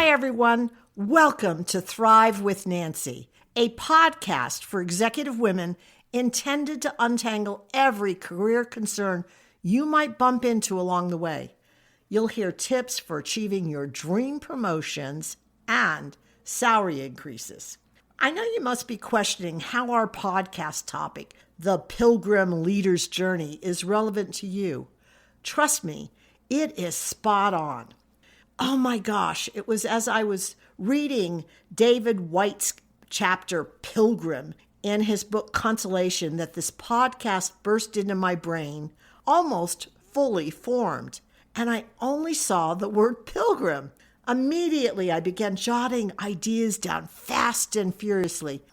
Hi, everyone. Welcome to Thrive with Nancy, a podcast for executive women intended to untangle every career concern you might bump into along the way. You'll hear tips for achieving your dream promotions and salary increases. I know you must be questioning how our podcast topic, the Pilgrim Leader's Journey, is relevant to you. Trust me, it is spot on. Oh my gosh, it was as I was reading David Whyte's chapter Pilgrim in his book Consolation that this podcast burst into my brain, almost fully formed, and I only saw the word pilgrim. Immediately, I began jotting ideas down fast and furiously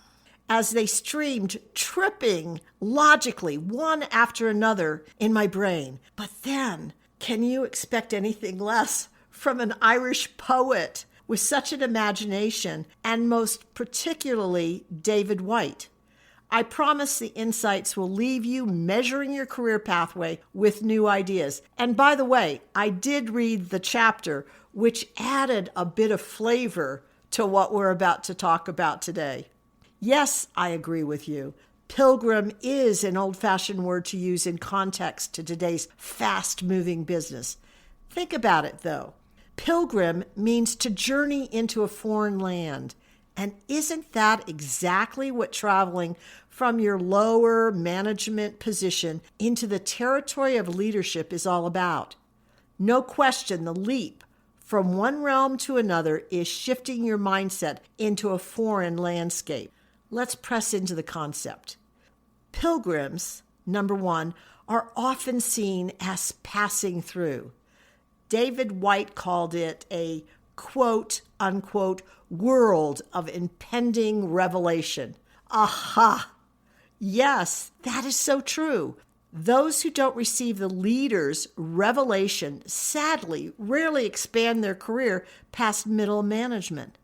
as they streamed, tripping logically one after another in my brain. But then, can you expect anything less from an Irish poet with such an imagination, and most particularly David Whyte? I promise the insights will leave you measuring your career pathway with new ideas. And by the way, I did read the chapter, which added a bit of flavor to what we're about to talk about today. Yes, I agree with you. Pilgrim is an old-fashioned word to use in context to today's fast-moving business. Think about it, though. Pilgrim means to journey into a foreign land. And isn't that exactly what traveling from your lower management position into the territory of leadership is all about? No question, the leap from one realm to another is shifting your mindset into a foreign landscape. Let's press into the concept. Pilgrims, number one, are often seen as passing through. David Whyte called it a quote, unquote, world of impending revelation. Aha! Yes, that is so true. Those who don't receive the leader's revelation, sadly, rarely expand their career past middle management.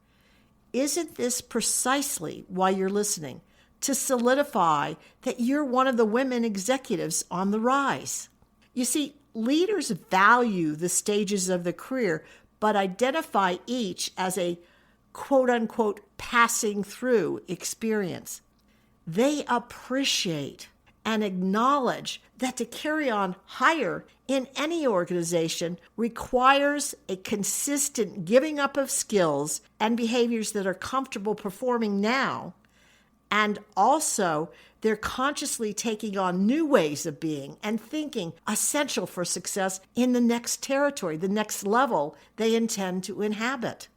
Isn't this precisely why you're listening? To solidify that you're one of the women executives on the rise. You see, leaders value the stages of the career, but identify each as a quote-unquote passing through experience. They appreciate and acknowledge that to carry on higher in any organization requires a consistent giving up of skills and behaviors that are comfortable performing now, and also they're consciously taking on new ways of being and thinking essential for success in the next territory, the next level they intend to inhabit.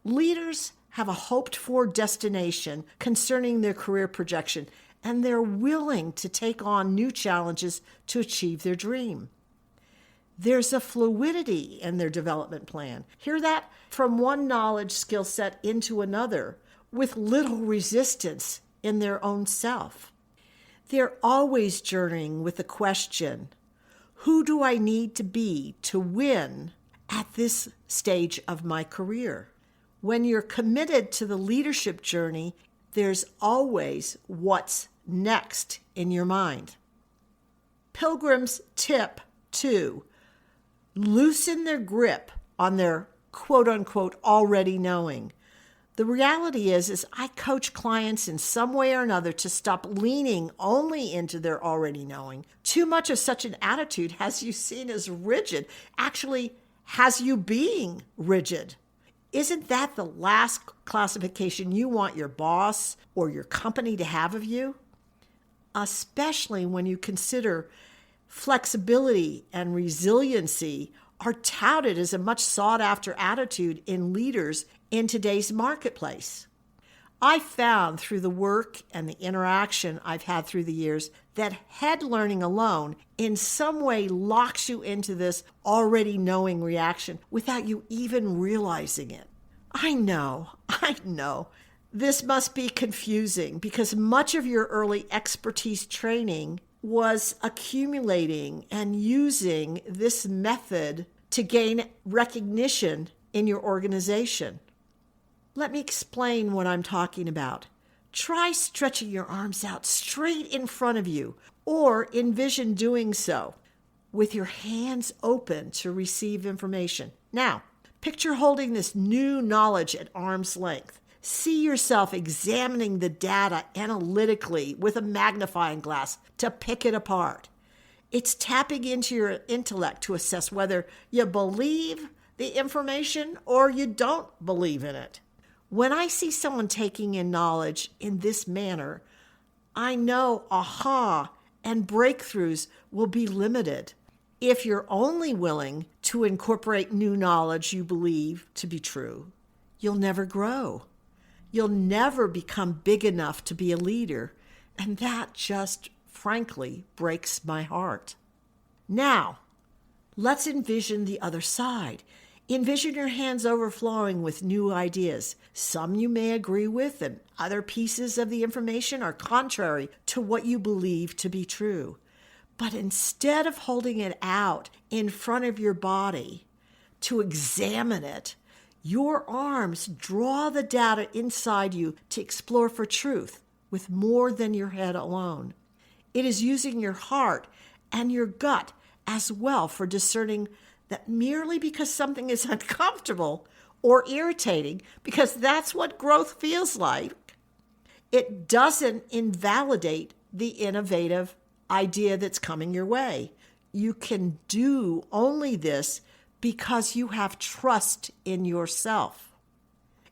Leaders have a hoped-for destination concerning their career projection, and they're willing to take on new challenges to achieve their dream. There's a fluidity in their development plan. Hear that? From one knowledge skill set into another, with little resistance in their own self. They're always journeying with the question, who do I need to be to win at this stage of my career? When you're committed to the leadership journey, there's always what's next in your mind. Pilgrim's tip 2, loosen their grip on their quote-unquote already knowing. The reality is I coach clients in some way or another to stop leaning only into their already knowing. Too much of such an attitude has you seen as rigid, actually has you being rigid. Isn't that the last classification you want your boss or your company to have of you? Especially when you consider flexibility and resiliency are touted as a much sought-after attitude in leaders in today's marketplace. I found through the work and the interaction I've had through the years that head learning alone in some way locks you into this already knowing reaction without you even realizing it. I know. This must be confusing because much of your early expertise training was accumulating and using this method to gain recognition in your organization. Let me explain what I'm talking about. Try stretching your arms out straight in front of you, or envision doing so with your hands open to receive information. Now, Picture holding this new knowledge at arm's length. See yourself examining the data analytically with a magnifying glass to pick it apart. It's tapping into your intellect to assess whether you believe the information or you don't believe in it. When I see someone taking in knowledge in this manner, I know aha and breakthroughs will be limited. If you're only willing to incorporate new knowledge you believe to be true, you'll never grow. You'll never become big enough to be a leader. And that just, frankly, breaks my heart. Now, let's envision the other side. Envision your hands overflowing with new ideas. Some you may agree with, and other pieces of the information are contrary to what you believe to be true. But instead of holding it out in front of your body to examine it, your arms draw the data inside you to explore for truth with more than your head alone. It is using your heart and your gut as well for discerning that merely because something is uncomfortable or irritating, because that's what growth feels like, it doesn't invalidate the innovative idea that's coming your way. You can do only this because you have trust in yourself.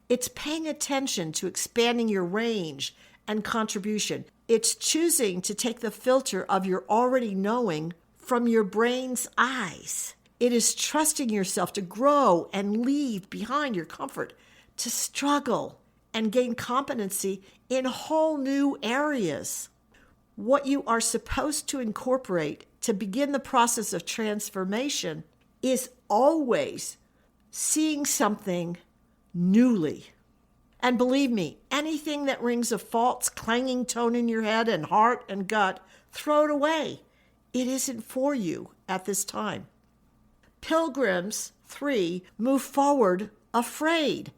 It's paying attention to expanding your range and contribution. It's choosing to take the filter of your already knowing from your brain's eyes. It is trusting yourself to grow and leave behind your comfort, to struggle and gain competency in whole new areas. What you are supposed to incorporate to begin the process of transformation is always seeing something newly. And believe me, anything that rings a false clanging tone in your head and heart and gut, throw it away. It isn't for you at this time. Pilgrims, 3, move forward afraid.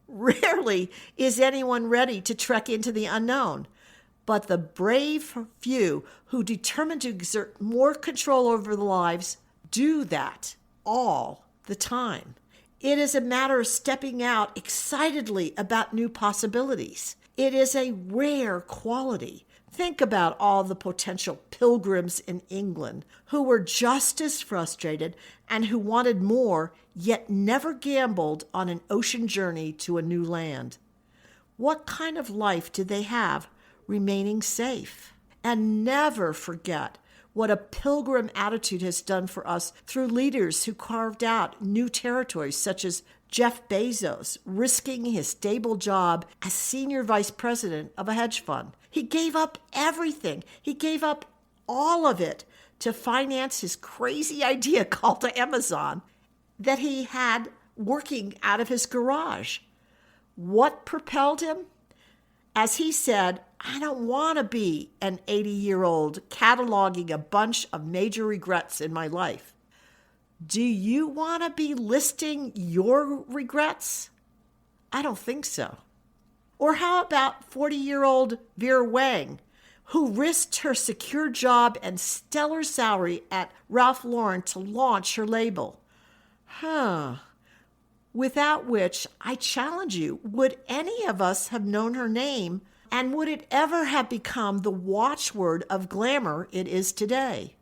Rarely is anyone ready to trek into the unknown, but the brave few who determine to exert more control over their lives do that all the time. It is a matter of stepping out excitedly about new possibilities. It is a rare quality. Think about all the potential pilgrims in England who were just as frustrated and who wanted more, yet never gambled on an ocean journey to a new land. What kind of life did they have remaining safe? And never forget what a pilgrim attitude has done for us through leaders who carved out new territories, such as Jeff Bezos, risking his stable job as senior vice president of a hedge fund. He gave up everything. He gave up all of it to finance his crazy idea called Amazon that he had working out of his garage. What propelled him? As he said, I don't want to be an 80-year-old cataloging a bunch of major regrets in my life. Do you want to be listing your regrets? I don't think so. Or how about 40-year-old Vera Wang, who risked her secure job and stellar salary at Ralph Lauren to launch her label? Without which, I challenge you, would any of us have known her name, and would it ever have become the watchword of glamour it is today?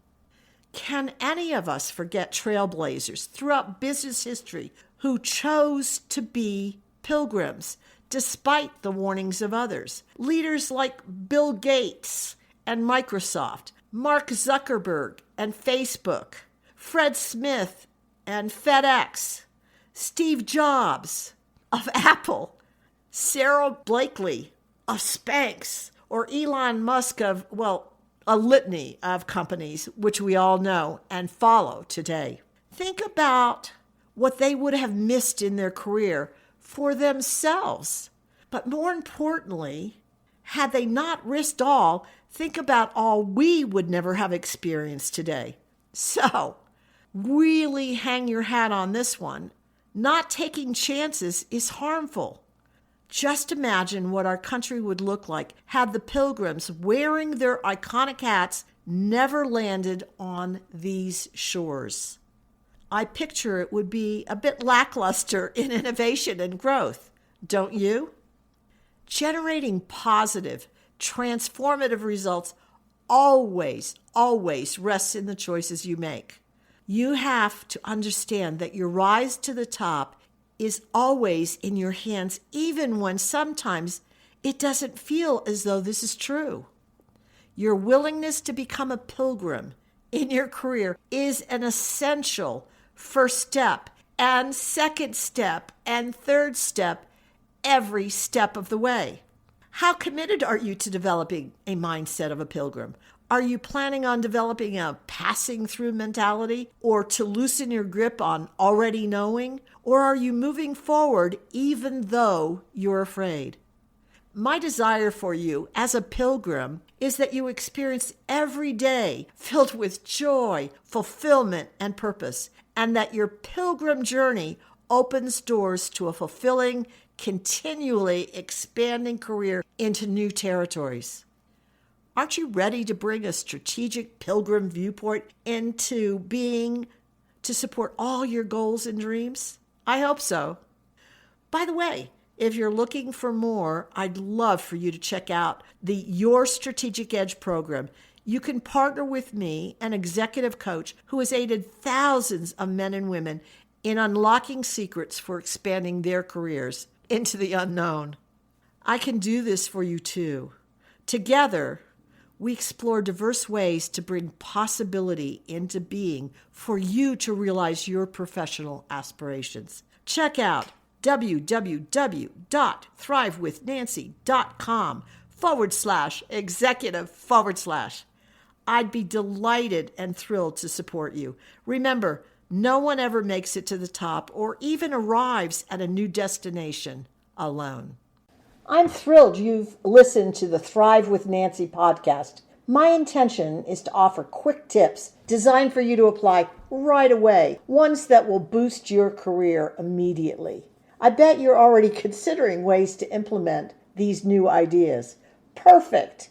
Can any of us forget trailblazers throughout business history who chose to be pilgrims despite the warnings of others? Leaders like Bill Gates and Microsoft, Mark Zuckerberg and Facebook, Fred Smith and FedEx, Steve Jobs of Apple, Sarah Blakely of Spanx, or Elon Musk of, a litany of companies which we all know and follow today. Think about what they would have missed in their career for themselves. But more importantly, had they not risked all, think about all we would never have experienced today. So, really hang your hat on this one. Not taking chances is harmful. Just imagine what our country would look like had the pilgrims wearing their iconic hats never landed on these shores. I picture it would be a bit lackluster in innovation and growth, don't you? Generating positive, transformative results always rests in the choices you make. You have to understand that your rise to the top is always in your hands, even when sometimes it doesn't feel as though this is true. Your willingness to become a pilgrim in your career is an essential first step and second step and third step every step of the way. How committed are you to developing a mindset of a pilgrim? Are you planning on developing a passing through mentality or to loosen your grip on already knowing? Or are you moving forward even though you're afraid? My desire for you as a pilgrim is that you experience every day filled with joy, fulfillment, and purpose, and that your pilgrim journey opens doors to a fulfilling, continually expanding career into new territories. Aren't you ready to bring a strategic pilgrim viewpoint into being to support all your goals and dreams? I hope so. By the way, if you're looking for more, I'd love for you to check out the Your Strategic Edge program. You can partner with me, an executive coach who has aided thousands of men and women in unlocking secrets for expanding their careers into the unknown. I can do this for you too. Together, we explore diverse ways to bring possibility into being for you to realize your professional aspirations. Check out www.thrivewithnancy.com/executive/. I'd be delighted and thrilled to support you. Remember, no one ever makes it to the top or even arrives at a new destination alone. I'm thrilled you've listened to the Thrive with Nancy podcast. My intention is to offer quick tips designed for you to apply right away, ones that will boost your career immediately. I bet you're already considering ways to implement these new ideas. Perfect.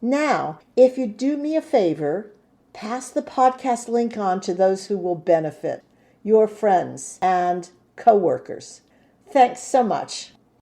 Now, if you do me a favor, pass the podcast link on to those who will benefit, your friends and coworkers. Thanks so much.